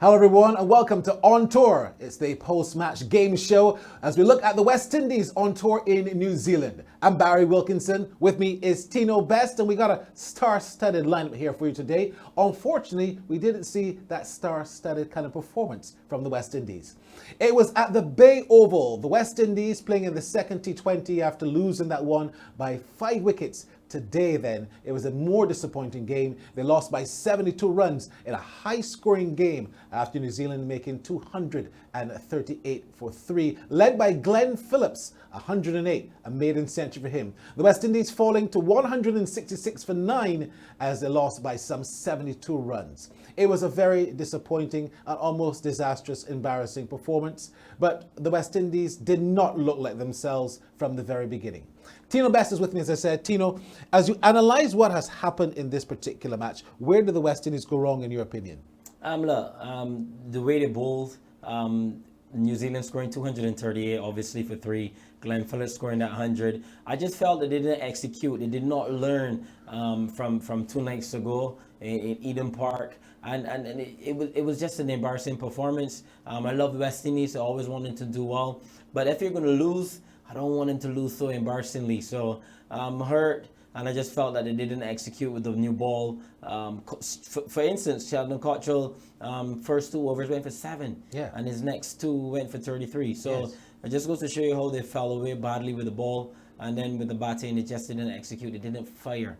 Hello everyone and welcome to On Tour. It's the post-match game show as we look at the West Indies on tour in New Zealand. I'm Barry Wilkinson. With me is Tino Best and we got a star-studded lineup here for you today. Unfortunately, we didn't see that star-studded kind of performance from the West Indies. It was at the Bay Oval, the West Indies playing in the second T20 after losing that one by 5 wickets. Today then, it was a more disappointing game. They lost by 72 runs in a high-scoring game after New Zealand making 238 for 3, led by Glenn Phillips, 108, a maiden century for him. The West Indies falling to 166 for 9 as they lost by some 72 runs. It was a very disappointing and almost disastrous, embarrassing performance, but the West Indies did not look like themselves from the very beginning. Tino Best is with me, as I said. Tino, as you analyse what has happened in this particular match, where did the West Indies go wrong in your opinion? The way they bowled, New Zealand scoring 238, obviously for 3. Glenn Phillips scoring that 100. I just felt that they didn't execute. They did not learn from 2 nights ago in Eden Park. And it was just an embarrassing performance. I love the West Indies. I always wanted to do well. But if you're going to lose, I don't want them to lose so embarrassingly. So I'm hurt, and I just felt that they didn't execute with the new ball. For instance, Sheldon Cottrell, first 2 overs went for 7, and his next 2 went for 33. So it just goes to show you how they fell away badly with the ball, and then with the batting, they just didn't execute. They didn't fire.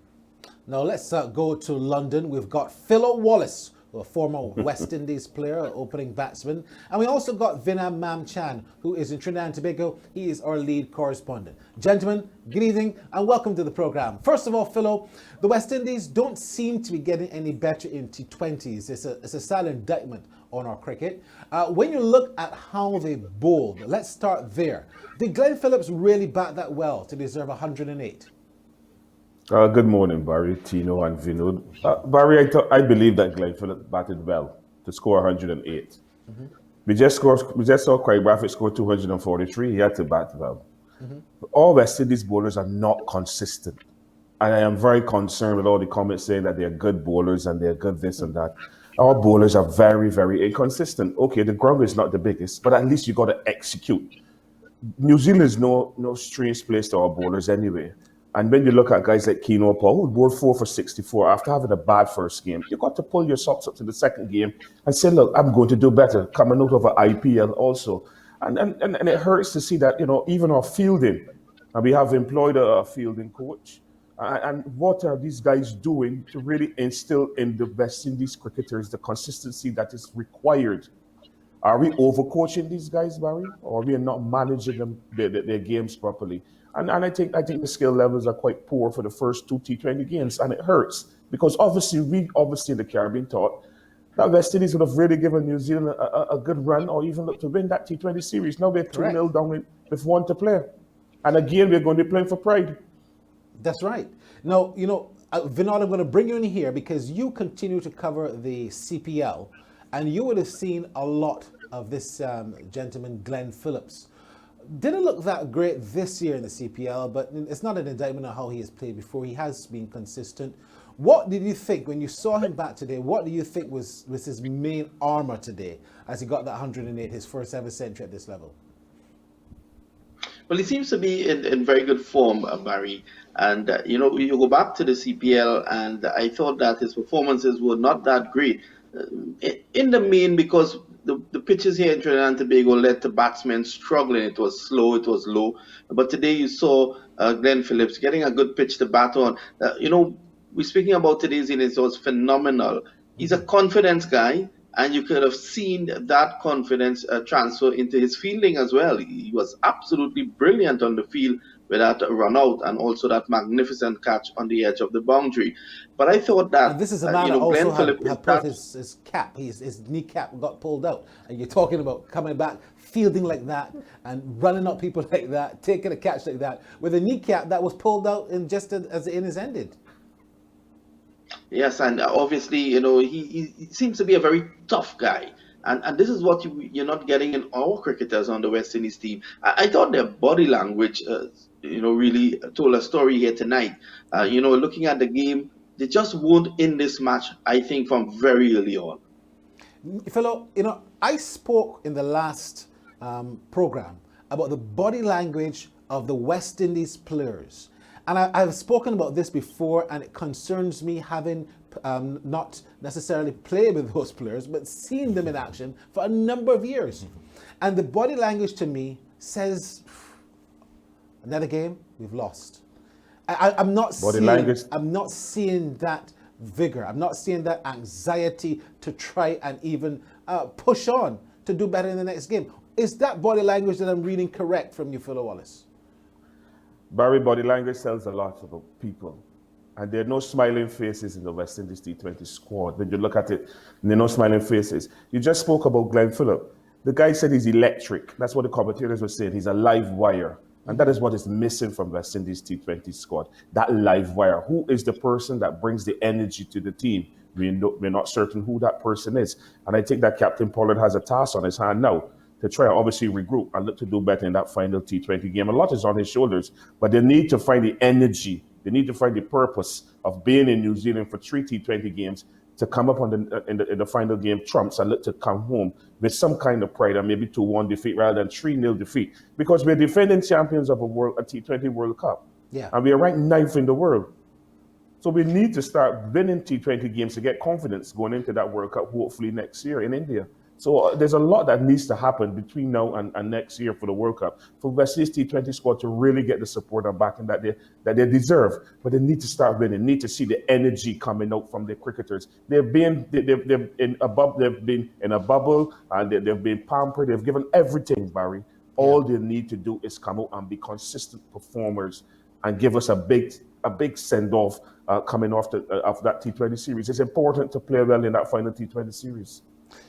Now let's go to London. We've got Philo Wallace, a former West Indies player, opening batsman. And we also got Vinam Mamchan, who is in Trinidad and Tobago. He is our lead correspondent. Gentlemen, good evening and welcome to the program. First of all, Philo, the West Indies don't seem to be getting any better in T20s. It's a sad indictment on our cricket. When you look at how they bowled, let's start there. Did Glenn Phillips really bat that well to deserve 108? Good morning, Barry, Tino, and Vinod. Barry, I believe that Glenn Phillips batted well to score 108. Mm-hmm. We just saw Craig Brathwaite score 243. He had to bat well. Mm-hmm. All West Indies bowlers are not consistent. And I am very concerned with all the comments saying that they're good bowlers and they're good this and that. Our bowlers are very, very inconsistent. Okay, the ground is not the biggest, but at least you got to execute. New Zealand is no strange place to our bowlers anyway. And when you look at guys like Tino, who bowled 4 for 64 after having a bad first game, you got to pull your socks up to the second game and say, look, I'm going to do better, coming out of an IPL also. And it hurts to see that, even our fielding, and we have employed a fielding coach. And what are these guys doing to really instill in the West Indies cricketers the consistency that is required? Are we overcoaching these guys, Barry? Or are we not managing them, their games properly? And I think the skill levels are quite poor for the first 2 T20 games, and it hurts because obviously in the Caribbean thought that West Indies would have really given New Zealand a good run or even look to win that T20 series. Now they're 2-0 down with 1 to play. And again, we're going to be playing for pride. That's right. Now, Vinod, I'm going to bring you in here because you continue to cover the CPL, and you would have seen a lot of this gentleman, Glenn Phillips. Didn't look that great this year in the CPL, but it's not an indictment on how he has played before. He has been consistent. What did you think when you saw him back today? What do you think was his main armor today as he got that 108, his first ever century at this level? Well, he seems to be in very good form, Barry. And, you go back to the CPL, and I thought that his performances were not that great. In the main, because the pitches here in Trinidad and Tobago led to batsmen struggling. It was slow, it was low. But today you saw Glenn Phillips getting a good pitch to bat on. We're speaking about today's innings, it was phenomenal. He's a confidence guy, and you could have seen that confidence transfer into his fielding as well. He was absolutely brilliant on the field with that run out and also that magnificent catch on the edge of the boundary. But I thought that and this is a man that also had pulled his cap, his kneecap got pulled out. And you're talking about coming back, fielding like that, and running up people like that, taking a catch like that, with a kneecap that was pulled out in just as the innings ended. Yes, and obviously, he seems to be a very tough guy. And this is what you're not getting in our cricketers on the West Indies team. I thought their body language, really told a story here tonight. Looking at the game, they just weren't in this match, I think, from very early on. Fellow, I spoke in the last program about the body language of the West Indies players. And I've spoken about this before, and it concerns me having not necessarily played with those players, but seen them in action for a number of years. And the body language to me says, another game, we've lost. I'm not seeing that vigor. I'm not seeing that anxiety to try and even push on to do better in the next game. Is that body language that I'm reading correct from you, Philo Wallace? Barry, body language tells a lot about people. And there are no smiling faces in the West Indies T20 squad. When you look at it, there are no smiling faces. You just spoke about Glenn Phillip. The guy said he's electric. That's what the commentators were saying. He's a live wire. And that is what is missing from West Indies T20 squad, that live wire. Who is the person that brings the energy to the team? We're not certain who that person is. And I think that Captain Pollard has a task on his hand now to try and obviously regroup and look to do better in that final T20 game. A lot is on his shoulders, but they need to find the energy. They need to find the purpose of being in New Zealand for 3 T20 games to come up in the final game trumps and look to come home with some kind of pride and maybe 2-1 defeat rather than 3-0 defeat. Because we're defending champions of a T20 World Cup. Yeah. And we are ranked 9th in the world. So we need to start winning T20 games to get confidence going into that World Cup hopefully next year in India. So there's a lot that needs to happen between now and next year for the World Cup for West Indies T20 squad to really get the support and backing that they deserve. But they need to start winning. Need to see the energy coming out from the cricketers. They've been in a bubble and they've been pampered. They've given everything, Barry. All they need to do is come out and be consistent performers and give us a big send off coming off that T20 series. It's important to play well in that final T20 series.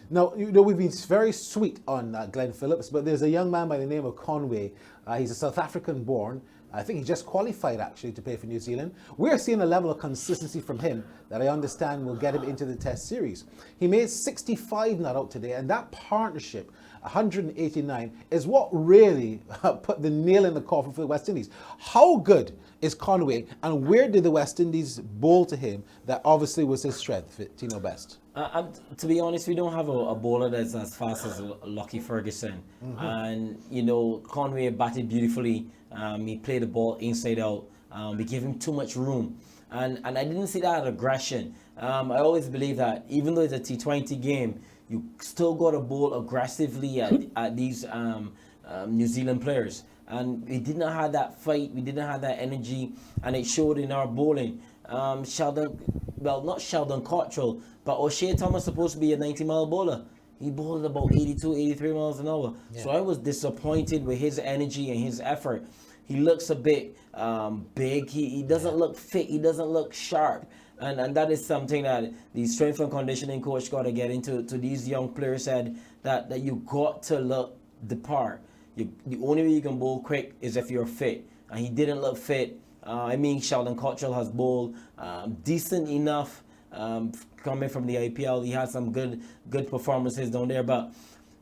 Now, we've been very sweet on Glenn Phillips, but there's a young man by the name of Conway. He's a South African born. I think he just qualified actually to play for New Zealand. We're seeing a level of consistency from him that I understand will get him into the Test series. He made 65 not out today, and that partnership, 189, is what really put the nail in the coffin for the West Indies. How good is Conway, and where did the West Indies bowl to him that obviously was his strength, Tino Best? To be honest, we don't have a bowler that's as fast as Lockie Ferguson. And, Conway batted beautifully. He played the ball inside out. We gave him too much room. And I didn't see that aggression. I always believe that even though it's a T20 game, you still got to bowl aggressively at these New Zealand players. And we did not have that fight. We didn't have that energy. And it showed in our bowling. Not Sheldon Cottrell, but O'Shea Thomas supposed to be a 90-mile bowler. He bowled about 82, 83 miles an hour. Yeah. So I was disappointed with his energy and his effort. He looks a bit big. He doesn't look fit. He doesn't look sharp. And that is something that the strength and conditioning coach got to get into. To these young players said that you got to look the part. The only way you can bowl quick is if you're fit. And he didn't look fit. Sheldon Cottrell has bowled decent enough coming from the IPL. He had some good performances down there, but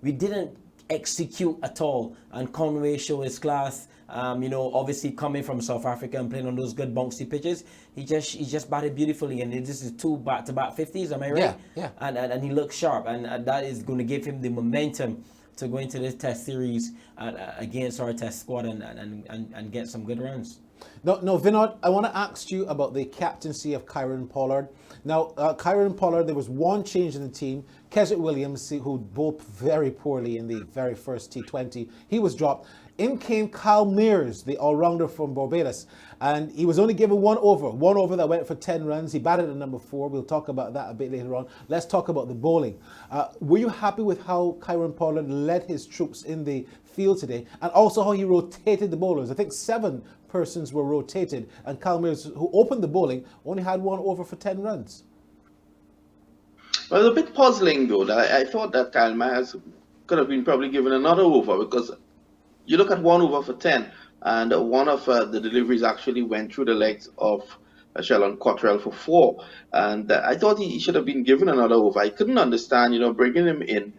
we didn't execute at all. And Conway showed his class. Obviously coming from South Africa and playing on those good bouncy pitches, he just batted beautifully. And this is 2 back-to-back 50s, am I right? Yeah. And he looks sharp, and that is going to give him the momentum to go into this Test series against our Test squad and get some good runs. No, Vinod, I want to ask you about the captaincy of Kieron Pollard. Now, Kieron Pollard, there was one change in the team. Keswick Williams, who bowled very poorly in the very first T20, he was dropped. In came Kyle Mears, the all-rounder from Barbados, and he was only given one over that went for 10 runs. He batted at number 4. We'll talk about that a bit later on. Let's talk about the bowling. Were you happy with how Kieron Pollard led his troops in the field today, and also how he rotated the bowlers? I think 7 persons were rotated, and Kyle Mears, who opened the bowling, only had 1 over for 10 runs. Well, it's a bit puzzling, though. I thought that Kyle Mears could have been probably given another over, because you look at 1 over for 10, and one of the deliveries actually went through the legs of Sheldon Cottrell for 4. And I thought he should have been given another over. I couldn't understand, bringing him in.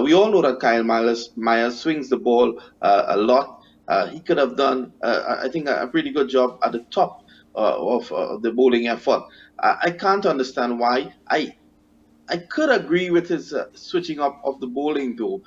We all know that Kyle Mears swings the ball a lot. He could have done, I think, a pretty good job at the top of the bowling effort. I can't understand why. I could agree with his switching up of the bowling though.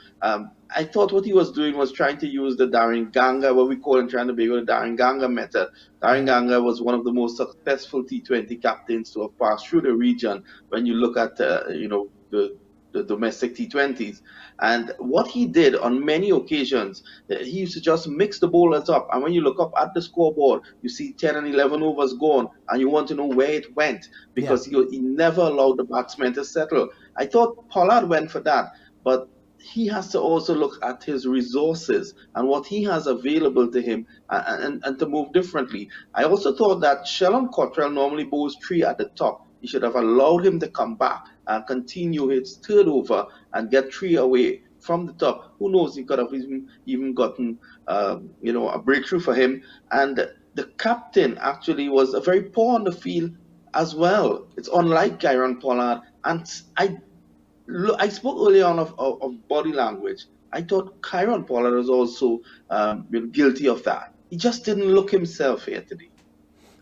I thought what he was doing was trying to use the Darren Ganga, what we call in Trinidad and Tobago, the Darren Ganga method. Darren Ganga was one of the most successful T20 captains to have passed through the region when you look at the domestic T20s. And what he did on many occasions, he used to just mix the bowlers up. And when you look up at the scoreboard, you see 10 and 11 overs gone, and you want to know where it went because he never allowed the batsmen to settle. I thought Pollard went for that, but he has to also look at his resources and what he has available to him and to move differently. I also thought that Sheldon Cottrell normally bowls 3 at the top. He should have allowed him to come back and continue his third over and get 3 away from the top. Who knows? He could have even gotten, a breakthrough for him. And the captain actually was very poor on the field as well. It's unlike Kyron Pollard. And I spoke earlier on of body language. I thought Kyron Pollard was also guilty of that. He just didn't look himself here today.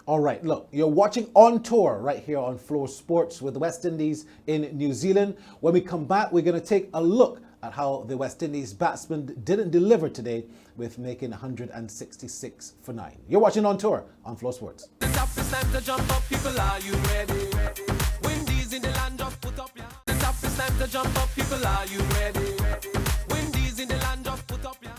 All right, look, you're watching On Tour right here on Floor Sports with the West Indies in New Zealand. When we come back, we're going to take a look at how the West Indies batsmen didn't deliver today with making 166 for 9. You're watching On Tour on Floor Sports. The toughest time to jump up, people, are you ready? Windies in the land, just put up your. The toughest time to jump up, people, are you ready? Windies in the land, just put up your.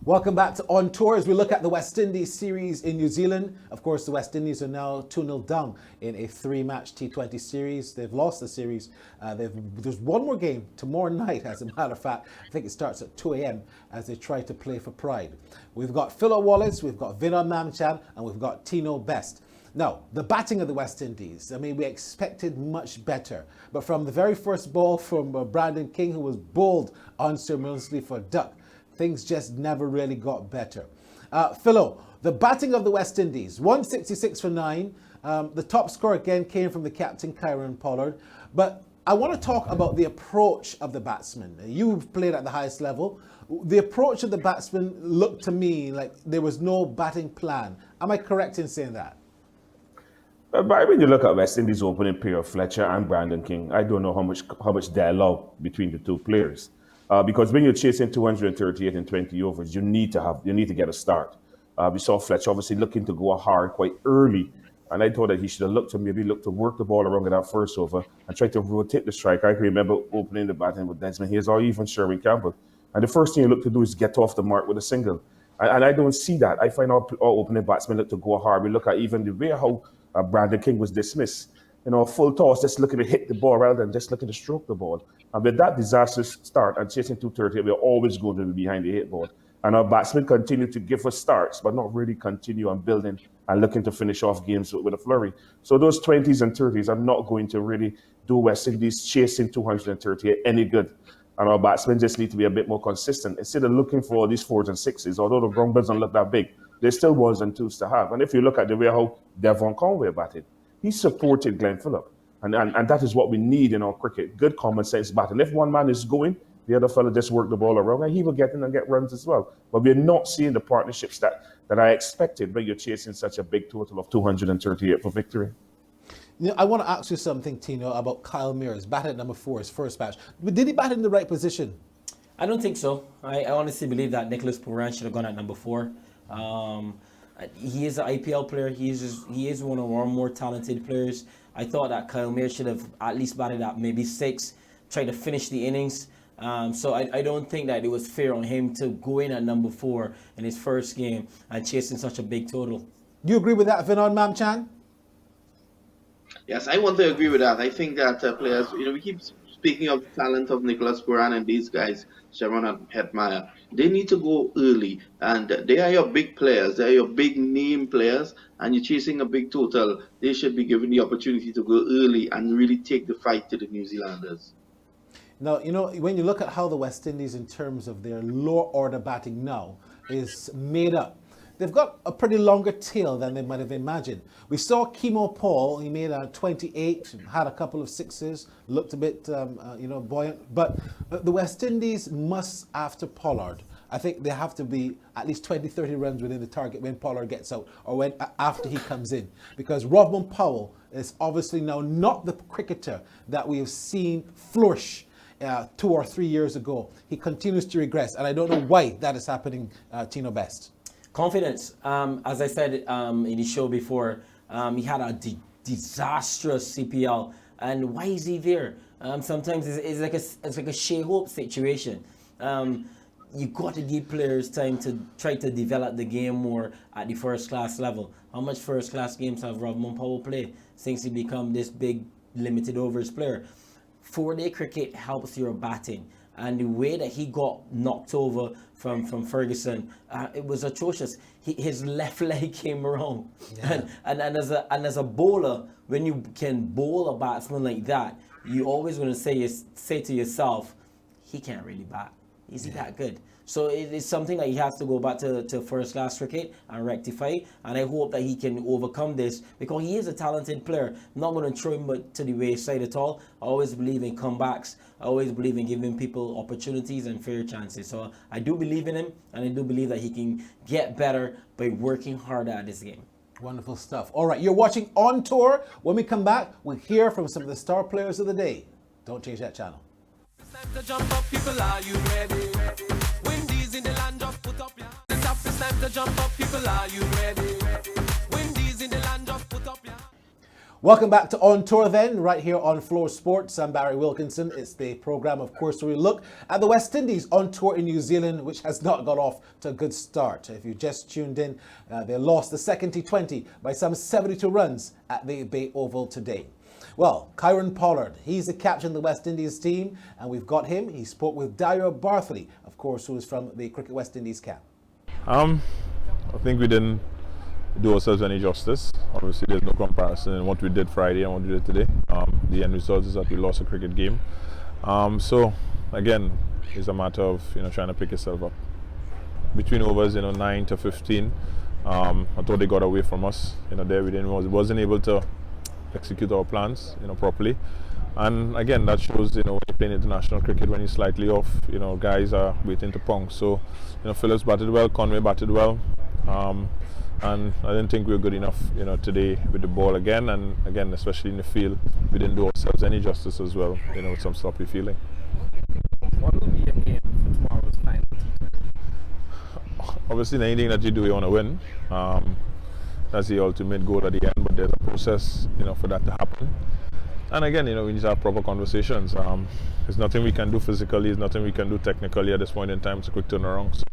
Welcome back to On Tour as we look at the West Indies series in New Zealand. Of course, the West Indies are now 2-0 down in a 3-match T20 series. They've lost the series. There's one more game tomorrow night, as a matter of fact. I think it starts at 2 a.m. as they try to play for pride. We've got Philo Wallace, we've got Vinod Mamchan, and we've got Tino Best. Now, the batting of the West Indies, I mean, we expected much better. But from the very first ball from Brandon King, who was bowled unceremoniously for a duck, things just never really got better. Philo, the batting of the West Indies, 166 for 9. The top score again came from the captain, Kyron Pollard. But I want to talk about the approach of the batsmen. You've played at the highest level. The approach of the batsmen looked to me like there was no batting plan. Am I correct in saying that? But when you look at West Indies opening pair of Fletcher and Brandon King, I don't know how much dialogue between the two players. Because when you're chasing 238 and 20 overs, you need to get a start. We saw Fletcher obviously looking to go hard quite early, and I thought that he should have looked to work the ball around in that first over and try to rotate the strike. I can remember opening the batting with Desmond Hayes or even Sherwin Campbell, and the first thing you look to do is get off the mark with a single. And I don't see that. I find our opening batsmen look to go hard. We look at even the way how Brandon King was dismissed. Full toss, just looking to hit the ball rather than just looking to stroke the ball. And with that disastrous start and chasing 230, we're always going to be behind the 8 ball. And our batsmen continue to give us starts, but not really continue on building and looking to finish off games with a flurry. So those 20s and 30s are not going to really do West Indies chasing 238 any good. And our batsmen just need to be a bit more consistent. Instead of looking for all these 4s and 6s, although the ground doesn't look that big, there's still 1s and 2s to have. And if you look at the way how Devon Conway batted, he supported Glenn Phillip. And that is what we need in our cricket, good common sense batting. If one man is going, the other fellow just work the ball around and he will get in and get runs as well. But we're not seeing the partnerships that I expected when you're chasing such a big total of 238 for victory. I want to ask you something, Tino, about Kyle Mears, batting at number 4, his first match. But did he bat in the right position? I don't think so. I honestly believe that Nicholas Pooran should have gone at number 4. He is an IPL player. He is one of our more talented players. I thought that Kyle Mears should have at least batted at maybe 6, try to finish the innings. So I don't think that it was fair on him to go in at number 4 in his first game and chasing such a big total. Do you agree with that, Vinod Mamchan? Yes, I want to agree with that. I think that players, we keep speaking of the talent of Nicholas Pooran and these guys, Sharon and Hetmeyer, they need to go early. And they are your big players. They are your big name players. And you're chasing a big total. They should be given the opportunity to go early and really take the fight to the New Zealanders. Now, when you look at how the West Indies, in terms of their lower order batting now, is made up, they've got a pretty longer tail than they might have imagined. We saw Kemo Paul, he made a 28, had a couple of 6s, looked a bit, buoyant. But the West Indies must, after Pollard, I think there have to be at least 20, 30 runs within the target when Pollard gets out or when after he comes in. Because Rovman Powell is obviously now not the cricketer that we have seen flourish 2 or 3 years ago. He continues to regress, and I don't know why that is happening, Tino Best. Confidence. As I said in the show before, he had a disastrous CPL, and why is he there? Sometimes it's like a Shea Hope situation. You got to give players time to try to develop the game more at the first class level. How much first class games have Rovman Powell played since he become this big limited overs player? 4-day cricket helps your batting, and the way that he got knocked over from Ferguson, it was atrocious. His left leg came wrong, and as a bowler, when you can bowl a batsman like that, you always going to say to yourself, he can't really bat. Is he that good? So it is something that he has to go back to first class cricket and rectify. And I hope that he can overcome this, because he is a talented player. I'm not going to throw him to the wayside at all. I always believe in comebacks. I always believe in giving people opportunities and fair chances. So I do believe in him, and I do believe that he can get better by working harder at this game. Wonderful stuff. All right, you're watching On Tour. When we come back, we'll hear from some of the star players of the day. Don't change that channel. It's time to jump up, people, are you ready? Windies in the land, just put up your hands. The top, it's time to jump up, people, are you ready? Windies in the land, just put up your hands. Welcome back to On Tour then, right here on Floor Sports. I'm Barry Wilkinson. It's the program, of course, where we look at the West Indies on tour in New Zealand, which has not got off to a good start. If you just tuned in, they lost the second T20 by some 72 runs at the Bay Oval today. Well, Kieron Pollard, he's the captain of the West Indies team, and we've got him. He spoke with Dario Bartholey, of course, who is from the Cricket West Indies camp. I think we didn't do ourselves any justice. Obviously, there's no comparison in what we did Friday and what we did today. The end result is that we lost a cricket game. So, again, it's a matter of trying to pick yourself up. Between overs, 9 to 15, I thought they got away from us. There we wasn't able to execute our plans, properly. And again, that shows, when you're playing international cricket, when you're slightly off, guys are waiting to pounce. So, Phillips batted well, Conway batted well. And I didn't think we were good enough, today with the ball again. And again, especially in the field, we didn't do ourselves any justice as well, with some sloppy fielding. What will be your aim for tomorrow's final T20? Obviously, anything that you do, you want to win. That's the ultimate goal at the end, but there's a process, for that to happen. And again, we need to have proper conversations. There's nothing we can do physically, there's nothing we can do technically at this point in time. It's a quick turnaround. So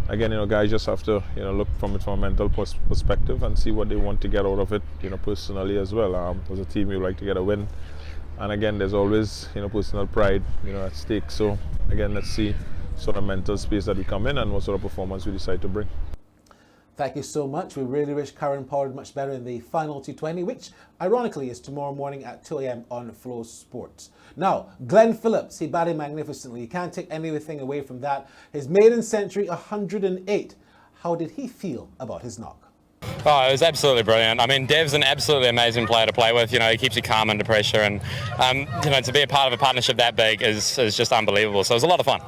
again, guys just have to, look from it from a mental perspective and see what they want to get out of it, personally as well. As a team, we like to get a win. And again, there's always, personal pride, at stake. So again, let's see sort of mental space that we come in and what sort of performance we decide to bring. Thank you so much. We really wish Kieron Pollard much better in the final T20, which ironically is tomorrow morning at 2 a.m. on Flow Sports. Now, Glenn Phillips, he batted magnificently. You can't take anything away from that. His maiden century, 108. How did he feel about his knock? Oh, it was absolutely brilliant. I mean, Dev's an absolutely amazing player to play with. He keeps you calm under pressure, and to be a part of a partnership that big is just unbelievable. So it was a lot of fun.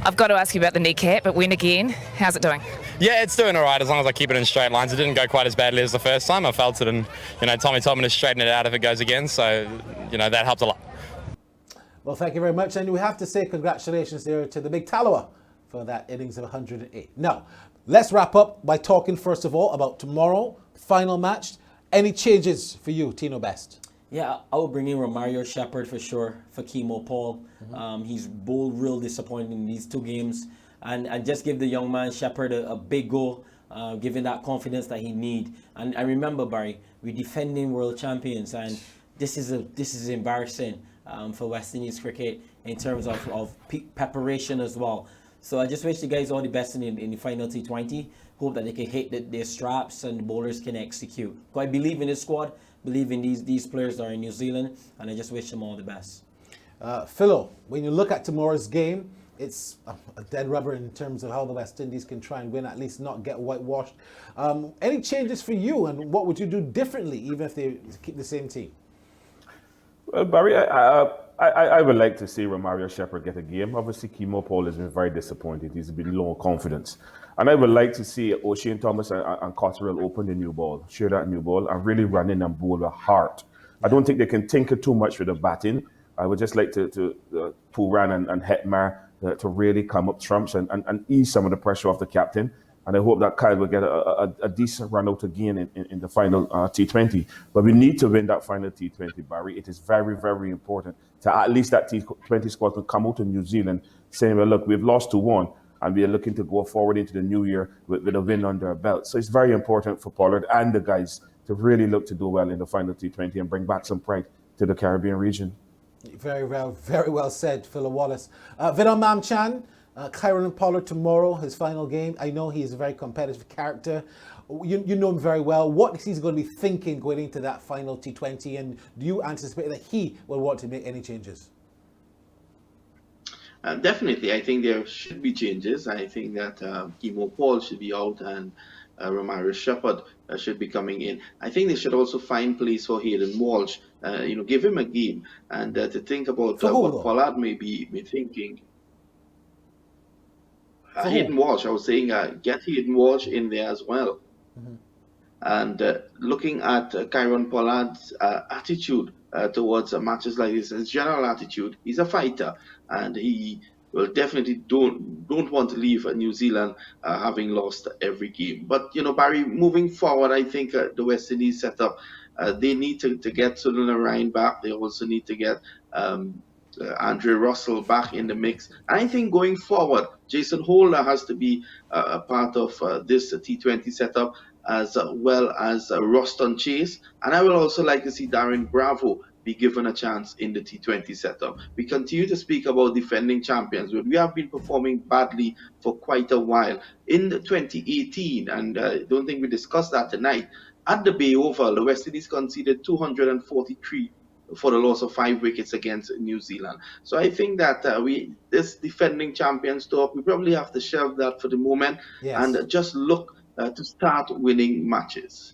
I've got to ask you about the kneecap. It went again. How's it doing? Yeah, it's doing all right as long as I keep it in straight lines. It didn't go quite as badly as the first time. I felt it, and Tommy told me to straighten it out if it goes again. So that helped a lot. Well, thank you very much, and we have to say congratulations there to the big Taloa for that innings of 108. Now, let's wrap up by talking first of all about tomorrow, final match. Any changes for you, Tino Best? Yeah, I will bring in Romario Shepherd for sure for Kemo Paul. He's bowled real disappointing in these 2 games. And just give the young man Shepherd a big go, give him that confidence that he need. And I remember, Barry, we're defending world champions, and this is embarrassing for West Indies cricket in terms of preparation as well. So I just wish the guys all the best in the final T20. Hope that they can hit their straps and the bowlers can execute. So I believe in this squad, believe in these players that are in New Zealand, and I just wish them all the best. Philo, when you look at tomorrow's game, it's a dead rubber in terms of how the West Indies can try and win, at least not get whitewashed. Any changes for you, and what would you do differently, even if they keep the same team? Well, Barry, I would like to see Romario Shepherd get a game. Obviously, Kimo Paul has been very disappointed. He's been low on confidence. And I would like to see O'Shane Thomas and Cotterill open the new ball, share that new ball, and really run in and bowl with heart. I don't think they can tinker too much with the batting. I would just like to Pooran and Hetmar to really come up trumps and ease some of the pressure off the captain. And I hope that Kyle will get a decent run out again in the final T20. But we need to win that final T20, Barry. It is very, very important to at least that T20 squad to come out to New Zealand saying, well, look, we've lost 2-1 and we are looking to go forward into the new year with a win under our belt. So it's very important for Pollard and the guys to really look to do well in the final T20 and bring back some pride to the Caribbean region. Very well said, Phil Wallace. Vinod Mamchan, Kyron Pollard tomorrow, his final game. I know he's a very competitive character. You know him very well. What he's going to be thinking going into that final T20, and do you anticipate that he will want to make any changes? Definitely, I think there should be changes. I think that Kimo Paul should be out and Romario Shepherd should be coming in. I think they should also find place for Hayden Walsh. Give him a game and to think about what Pollard may be thinking. Hayden Walsh, I was saying, get Hayden Walsh in there as well. Mm-hmm. And looking at Kyron Pollard's attitude towards matches like this, his general attitude, he's a fighter, and he will definitely don't want to leave New Zealand having lost every game. But Barry, moving forward, I think the West Indies setup, they need to get Sunil Ryan back. They also need to get Andre Russell back in the mix. And I think going forward, Jason Holder has to be a part of this T20 setup, as well as Roston Chase. And I will also like to see Darren Bravo be given a chance in the T20 setup. We continue to speak about defending champions, but we have been performing badly for quite a while. In 2018, and I don't think we discussed that tonight, at the Bay Oval, the West Indies conceded 243 for the loss of 5 wickets against New Zealand. So I think that this defending champions talk, we probably have to shelve that for the moment and just look to start winning matches.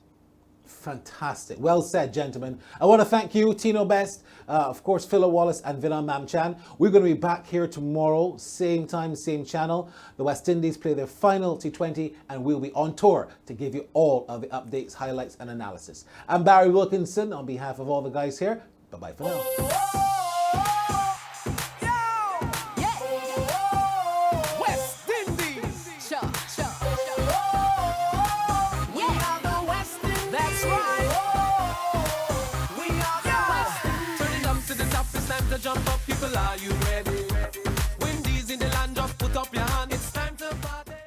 Fantastic. Well said, gentlemen. I want to thank you, Tino Best, of course, Phil Wallace and Vinod Mamchan. We're going to be back here tomorrow, same time, same channel. The West Indies play their final T20 and we'll be on tour to give you all of the updates, highlights and analysis. I'm Barry Wilkinson on behalf of all the guys here. Bye-bye for now. Jump up, people, are you ready?